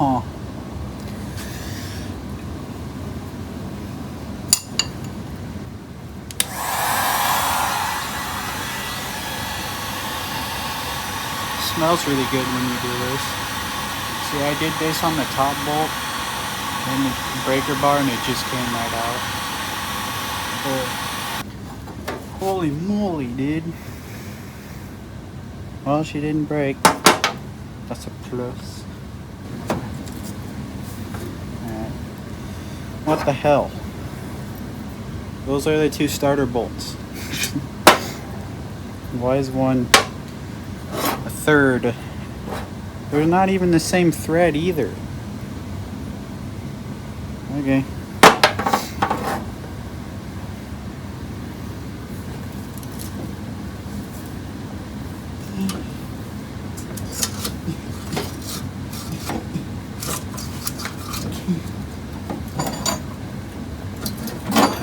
Huh. Smells really good when you do this. See, I did this on the top bolt and the breaker bar, and it just came right out. But holy moly, dude. Well, she didn't break. That's a plus. Alright. What the hell? Those are the two starter bolts. Why is one a third? They're not even the same thread either. Okay.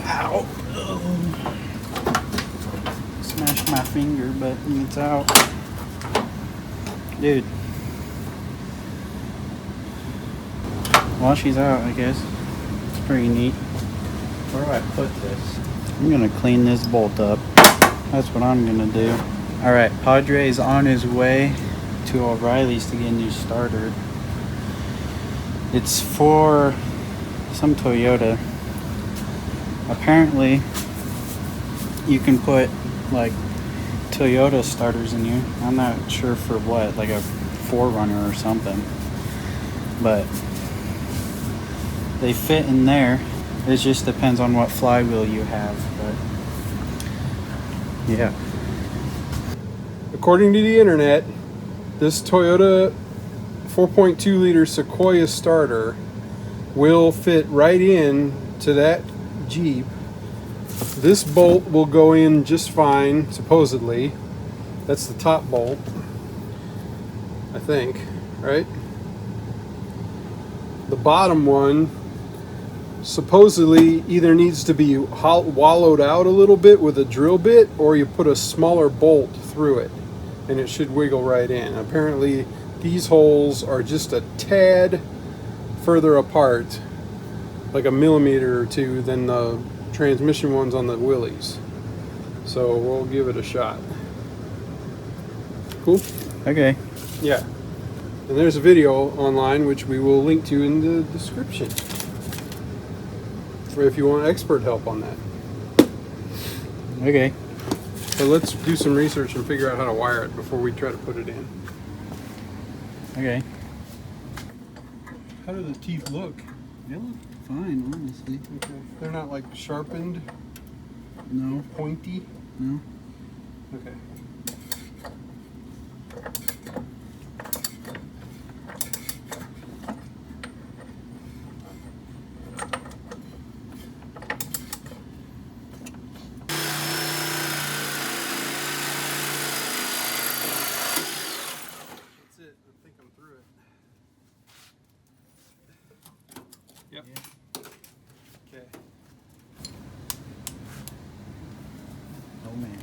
Ow. Smashed my finger, but it's out. Dude. Well, she's out, I guess. It's pretty neat. Where do I put this? I'm gonna clean this bolt up. That's what I'm gonna do. Alright, Padre is on his way to O'Reilly's to get a new starter. It's for some Toyota. Apparently, you can put like Toyota starters in here. I'm not sure for what, like a 4Runner or something. But they fit in there. It just depends on what flywheel you have. But yeah. According to the internet, this Toyota 4.2 liter Sequoia starter will fit right in to that Jeep. This bolt will go in just fine, supposedly. That's the top bolt, I think, right? The bottom one supposedly either needs to be wallowed out a little bit with a drill bit, or you put a smaller bolt through it and it should wiggle right in. Apparently these holes are just a tad further apart, like a millimeter or two, than the transmission ones on the Willys. So we'll give it a shot. Cool? Okay. Yeah. And there's a video online which we will link to in the description for if you want expert help on that. Okay. So let's do some research and figure out how to wire it before we try to put it in. Okay. How do the teeth look? They look fine, honestly. Okay. They're not like sharpened? No. Pointy? No. Okay. That's it. I think I'm through it. Yep. Okay. Oh man.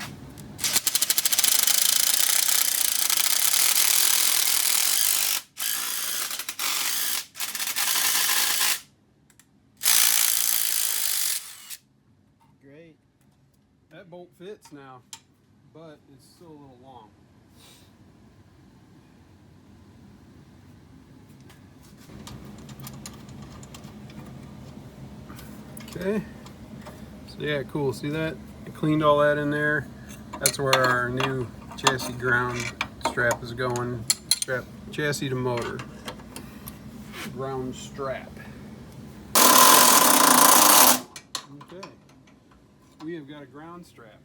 Great. That bolt fits now, but it's still a little long. Okay. So yeah, cool. See that? I cleaned all that in there. That's where our new chassis ground strap is going. Strap chassis to motor. Ground strap. Okay. We have got a ground strap.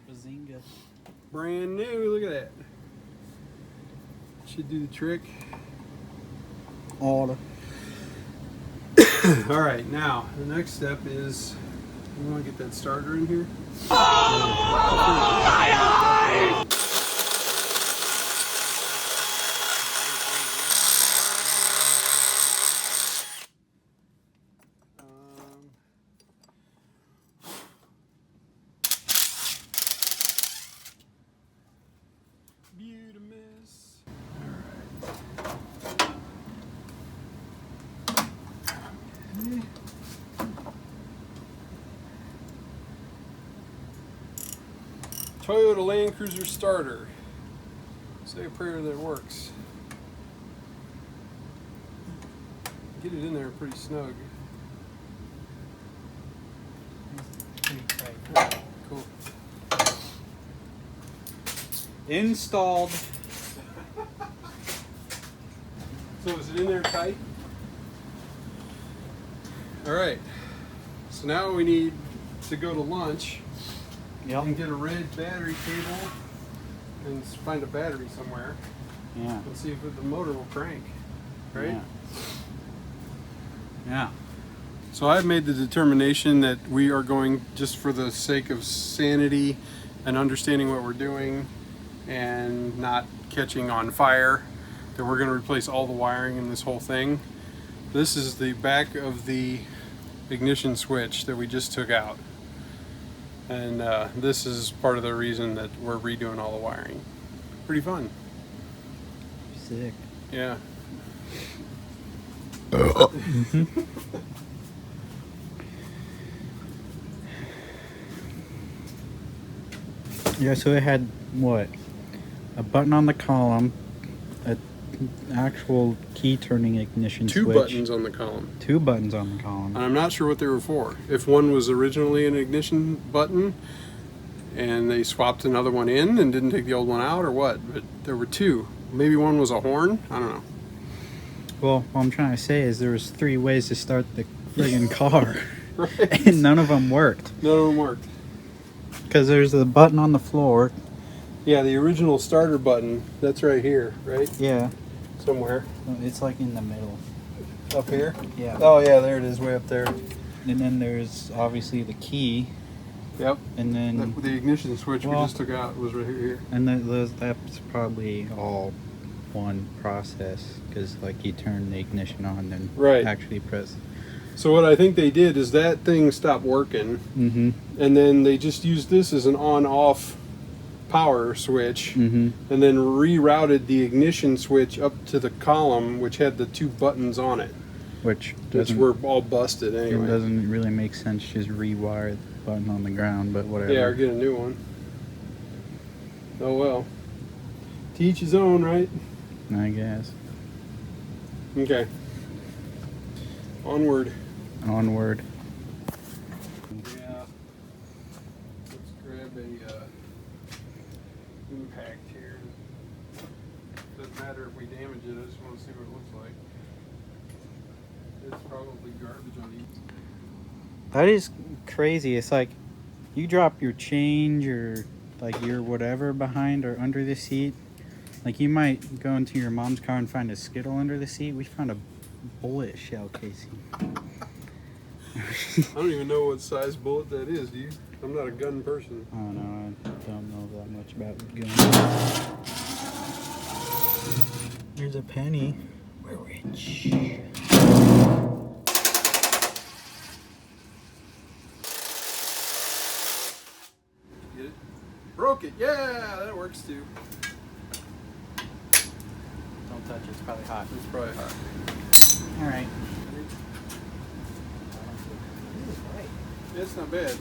Bazinga. Brand new. Look at that. Should do the trick. Order. All right, now the next step is we want to get that starter in here. Beautimus. All right. Toyota Land Cruiser starter. Say a prayer that it works. Get it in there pretty snug. Pretty tight. Right, cool. Installed. So is it in there tight? All right. So now we need to go to lunch. Yep. And get a red battery cable and find a battery somewhere. Yeah. And see if the motor will crank. Right? Yeah. Yeah. So I've made the determination that we are going, just for the sake of sanity and understanding what we're doing and not catching on fire, that we're going to replace all the wiring in this whole thing. This is the back of the ignition switch that we just took out. And this is part of the reason that we're redoing all the wiring. Pretty fun. Sick. Yeah. Yeah, so it had what? A button on the column, an actual key turning ignition Two switch. buttons on the column. 2 buttons on the column. And I'm not sure what they were for. If one was originally an ignition button and they swapped another one in and didn't take the old one out, or what. But there were 2. Maybe one was a horn. I don't know. Well, what I'm trying to say is there was 3 ways to start the friggin' car. Right. And none of them worked. None of them worked. Because there's a button on the floor. Yeah, the original starter button, that's right here, right? Yeah. Somewhere. It's like in the middle. Up here? Yeah. Oh yeah, there it is, way up there. And then there's obviously the key. Yep. And then The ignition switch we Well- just took out was right here. and that's probably all one process, because like you turn the ignition on and Right. actually press. So what I think they did is that thing stopped working, Mm-hmm. and then they just used this as an on-off power switch, Mm-hmm. and then rerouted the ignition switch up to the column, which had the 2 buttons on it, Which which doesn't, were all busted it anyway. doesn't really make sense. Just rewire the button on the ground, but whatever. Yeah, or get a new one. Oh well. To each his own, right? I guess. Okay. Onward. Onward. Yeah. Let's grab a impact here. Doesn't matter if we damage it, I just want to see what it looks like. It's probably garbage on each. That is crazy. It's like you drop your change or like your whatever behind or under the seat. Like you might go into your mom's car and find a Skittle under the seat. We found a bullet shell casing. I don't even know what size bullet that is, do you? I'm not a gun person. I don't know. I don't know that much about guns. Here's a penny. We're rich. Get it? Broke it! Yeah, that works too. Don't touch it. It's probably hot. It's probably hot. All right. Yeah, it's not bad.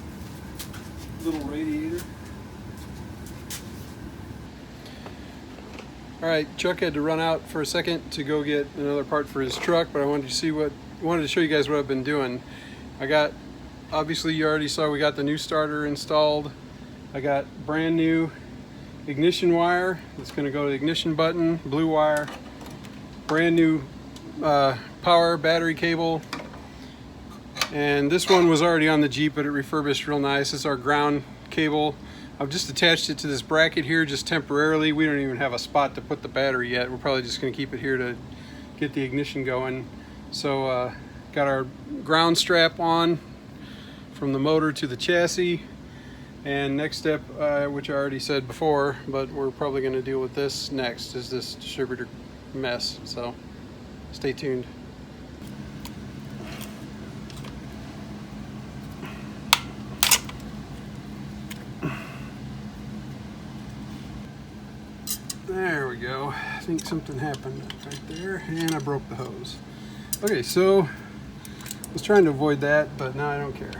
Little radiator. All right, Chuck had to run out for a second to go get another part for his truck, but I wanted to show you guys what I've been doing. Obviously you already saw we got the new starter installed. I got brand new ignition wire that's going to go to the ignition button, blue wire, brand new power battery cable. And this one was already on the Jeep, but it refurbished real nice. It's our ground cable. I've just attached it to this bracket here just temporarily. We don't even have a spot to put the battery yet. We're probably just going to keep it here to get the ignition going. So got our ground strap on from the motor to the chassis. And next step, which I already said before, but we're probably going to deal with this next, is this distributor mess. So stay tuned. There we go. I think something happened right there, and I broke the hose. Okay, so I was trying to avoid that, but now I don't care.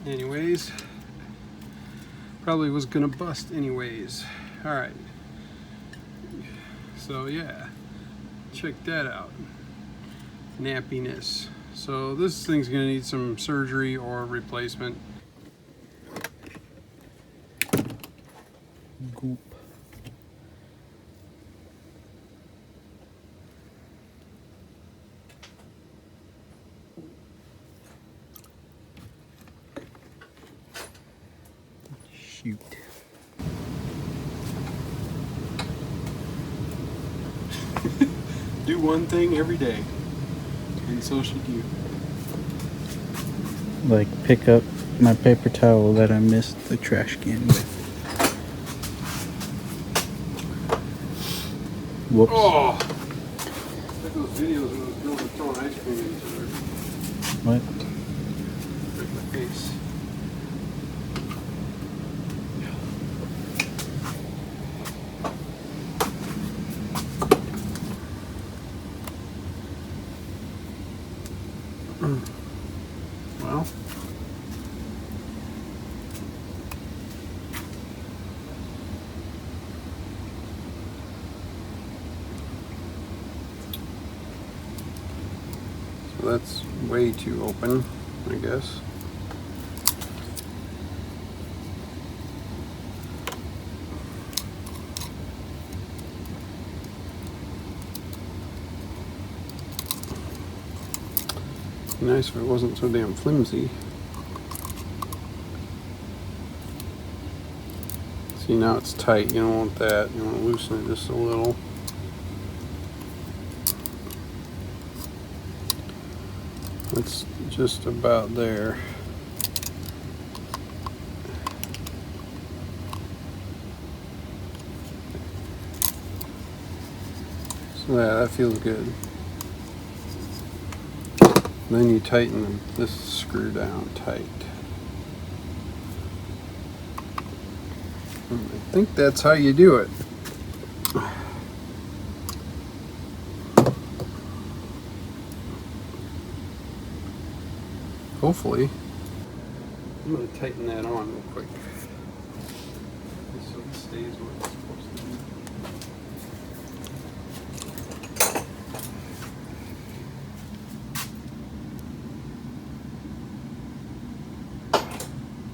Anyways, probably was gonna bust anyways. All right. So yeah, check that out. Nappiness. So this thing's gonna need some surgery or replacement. Goop. Shoot. Do one thing every day, and so should you. Like pick up my paper towel that I missed the trash can with. Whoops. Oh! Like those videos when those girls are throwing ice cream at each other. What? Break my face. Well. So that's way too open, I guess. Be nice if it wasn't so damn flimsy. See, now it's tight. You don't want that. You want to loosen it just a little. It's just about there. So that feels good. Then you tighten this screw down tight. I think that's how you do it. Hopefully. I'm going to tighten that on real quick. So it stays where it's supposed to be.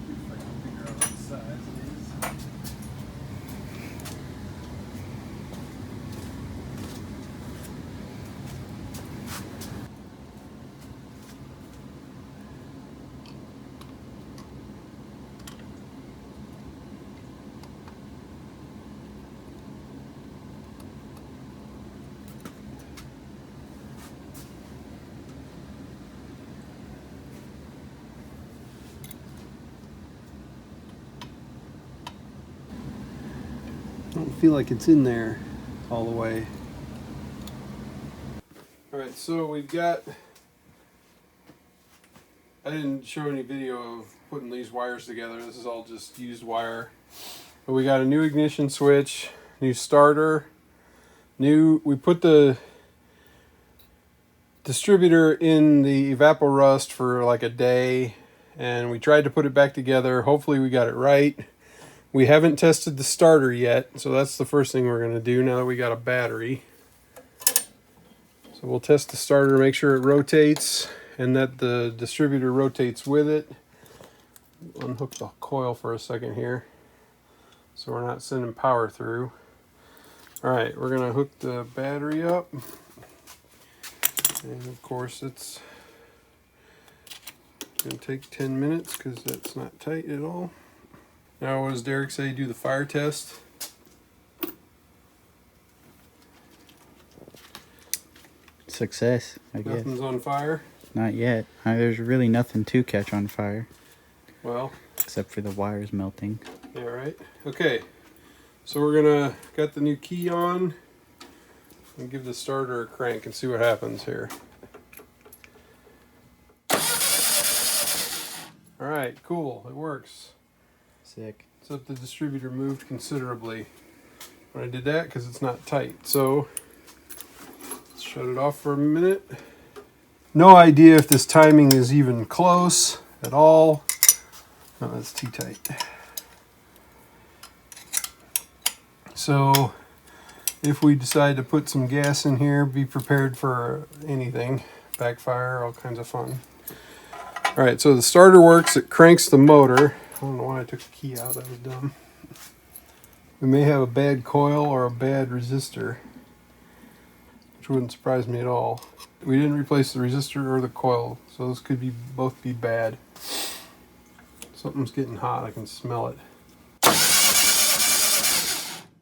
If I can figure out what size it is. I don't feel like it's in there all the way. Alright, so we've got, I didn't show any video of putting these wires together. This is all just used wire. But we got a new ignition switch, new starter, we put the distributor in the evaporust for like a day, and we tried to put it back together. Hopefully we got it right. We haven't tested the starter yet, so that's the first thing we're going to do now that we got a battery. So we'll test the starter, make sure it rotates and that the distributor rotates with it. Unhook the coil for a second here so we're not sending power through. Alright, we're going to hook the battery up. And of course it's going to take 10 minutes because that's not tight at all. Now, what does Derek say? Do the fire test. Success, I guess. Nothing's on fire? Not yet. There's really nothing to catch on fire. Well. Except for the wires melting. Yeah, right. Okay. So we're going to got the new key on and give the starter a crank and see what happens here. Alright, cool. It works. Sick. Except the distributor moved considerably when I did that because it's not tight. So let's shut it off for a minute. No idea if this timing is even close at all. No, that's too tight. so if we decide to put some gas in here, be prepared for anything. Backfire, all kinds of fun. All right, so the starter works. It cranks the motor. I don't know why I took the key out. That was dumb. We may have a bad coil or a bad resistor, which wouldn't surprise me at all. We didn't replace the resistor or the coil, so this could be both be bad. Something's getting hot. I can smell it.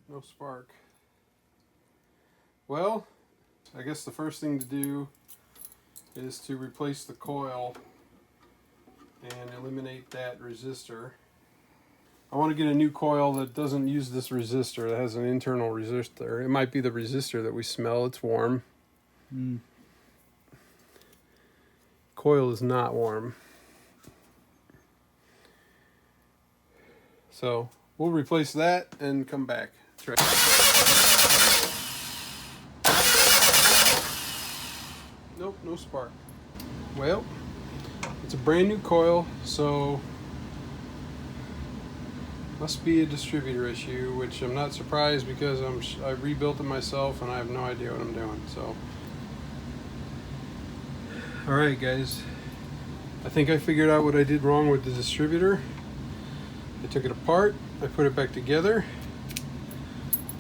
No spark. Well, I guess the first thing to do is to replace the coil and eliminate that resistor. I want to get a new coil that doesn't use this resistor, that has an internal resistor. It might be the resistor that we smell. It's warm. Coil is not warm. So we'll replace that and come back. That's right. Nope, no spark. Well, it's a brand new coil, so must be a distributor issue, which I'm not surprised because I rebuilt it myself and I have no idea what I'm doing. So, all right, guys, I think I figured out what I did wrong with the distributor. I took it apart, I put it back together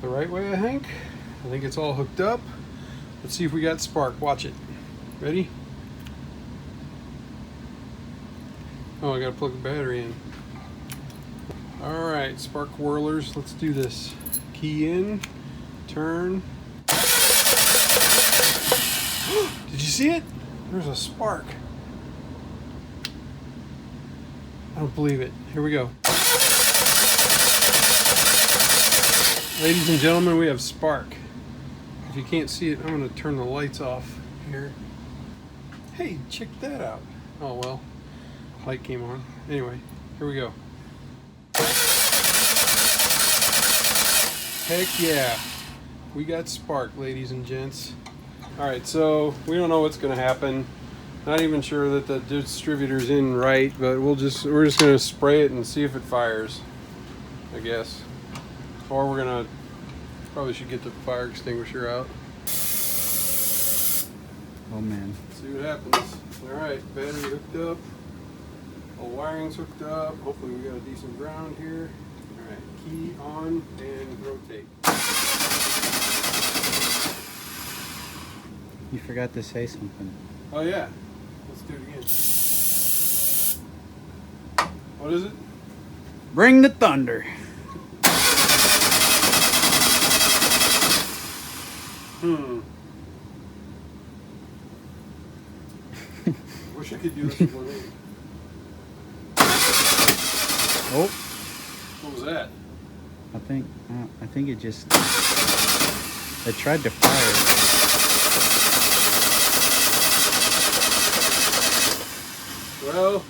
the right way. I think it's all hooked up. Let's see if we got spark. Watch it. Ready? Oh, I gotta plug the battery in. All right, spark whirlers, let's do this. Key in, turn. Did you see it? There's a spark. I don't believe it. Here we go. Ladies and gentlemen, we have spark. If you can't see it, I'm gonna turn the lights off here. Hey, check that out. Oh well, light came on. Anyway, here we go. Heck yeah, we got spark, ladies and gents. All right, so we don't know what's gonna happen. Not even sure that the distributor's in right, but we're just gonna spray it and see if it fires, I guess. Or we're gonna, probably should get the fire extinguisher out. Oh man. See what happens. All right, battery hooked up. All wiring's hooked up. Hopefully we got a decent ground here. All right, key on and rotate. You forgot to say something. Oh yeah, let's do it again. What is it? Bring the thunder. Wish I could do this with one hand. Oh. What was that? I think it just, it tried to fire. Well,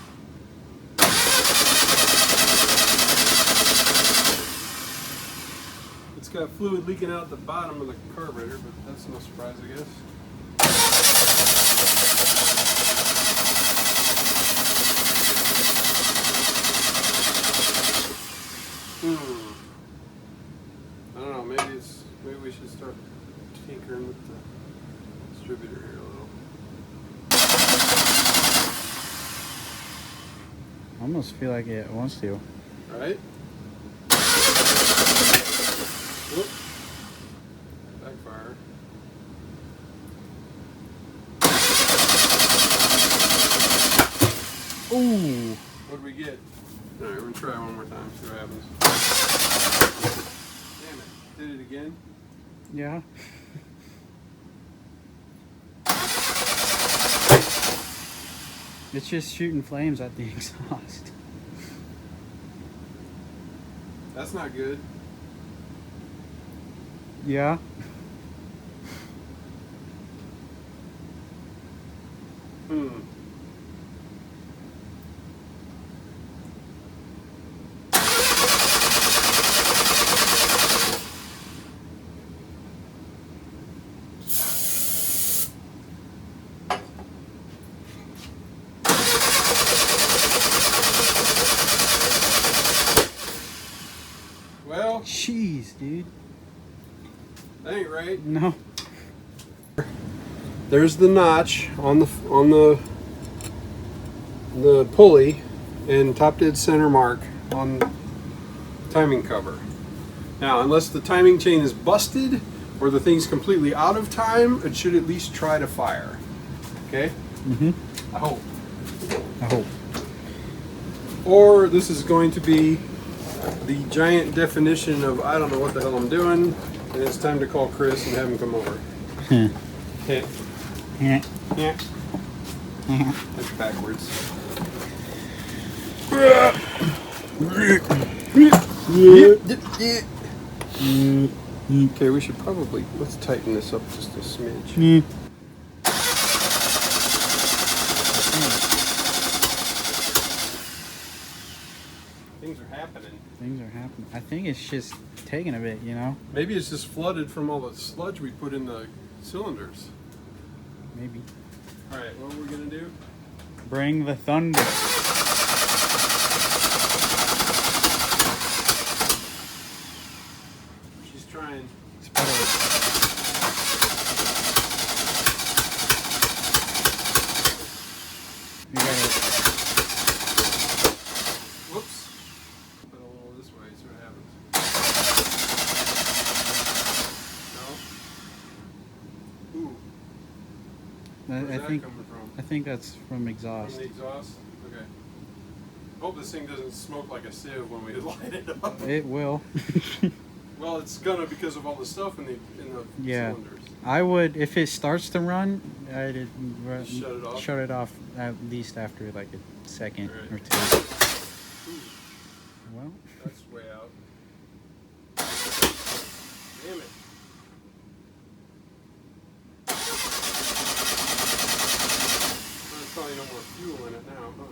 it's got fluid leaking out the bottom of the carburetor, but that's no surprise, I guess. I don't know, maybe we should start tinkering with the distributor here a little. I almost feel like it wants to. Right? Whoop. Backfire. Ooh. What did we get? Alright, we're gonna try one more time, see what happens. Damn it. Did it again? Yeah. It's just shooting flames at the exhaust. That's not good. Yeah. Well, Jeez, dude. That ain't right. No. There's the notch on the pulley, and top dead center mark on timing cover. Now, unless the timing chain is busted or the thing's completely out of time, it should at least try to fire. Okay? I hope. I hope. Or this is going to be the giant definition of I don't know what the hell I'm doing, and it's time to call Chris and have him come over. Okay. Yeah. Yeah. That's backwards. Okay, we should probably, let's tighten this up just a smidge. Things are happening. Things are happening. I think it's just taking a bit, you know? Maybe it's just flooded from all the sludge we put in the cylinders. Maybe. Alright, what are we going to do? Bring the thunder. She's trying. You gotta... Whoops. Put it a little this way, see what happens. No? Ooh. Where's that coming from? I think that's from exhaust. From the exhaust? Okay. Hope this thing doesn't smoke like a sieve when we light it up. It will. Well, it's gonna because of all the stuff in the cylinders. I would, if it starts to run, I'd Shut it off? Shut it off at least after like a second or two. Ooh, Well, that's way out. Damn it. There's probably no more fuel in it now, huh?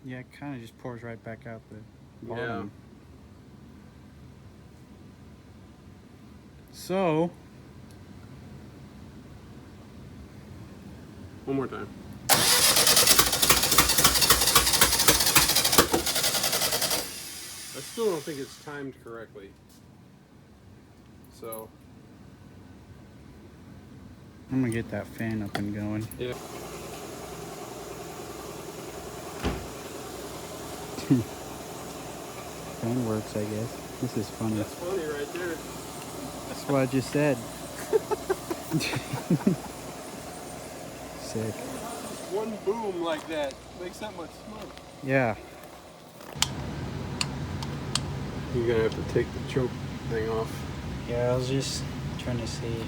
yeah, it kind of just pours right back out the Yeah. bottom. So, One more time. I still don't think it's timed correctly. So, I'm gonna get that fan up and going. yeah. Fan works, I guess. This is funny. That's funny right there. That's what I just said. Sick. One boom like that makes that much smoke. Yeah. You're gonna have to take the choke thing off. Yeah, I was just trying to see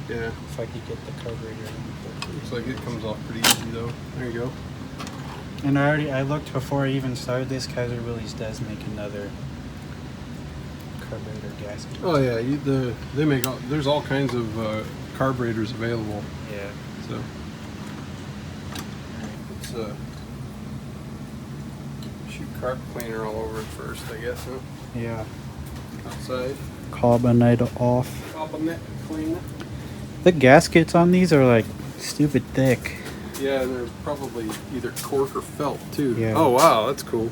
Yeah. if I could get the carburetor. Looks like it comes off pretty easy though. There you go. And I looked before I even started this. Kaiser Willys does make another carburetor gasket. Oh yeah, they make there's all kinds of carburetors available. Yeah. So let's shoot carb cleaner all over it first, I guess. Huh? Yeah. Outside. Carbonator off. Carbonet cleaner. The gaskets on these are like stupid thick. Yeah, and they're probably either cork or felt too. Yeah. Oh wow, that's cool.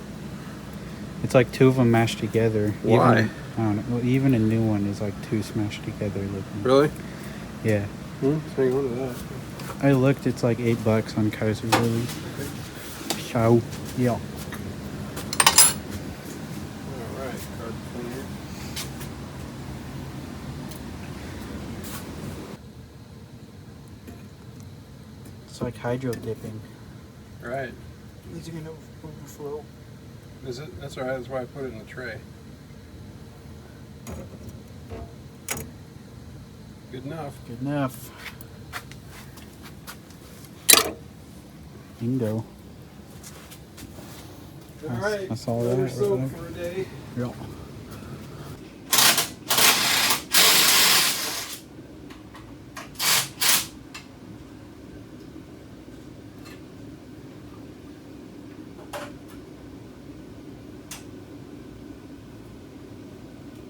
It's like two of them mashed together. Why? Even, I don't know. Well, even a new one is like two smashed together looking. Really? Yeah. Hang on to that. I looked. It's like $8 on Kaiser Willys. So yeah. All right, carb cleaner. It's like hydro dipping. All right. These are gonna overflow. Is it? That's all right. That's why I put it in the tray. Good enough. Good enough. Bingo. All right. That's all Another right. soak for a day. Yep.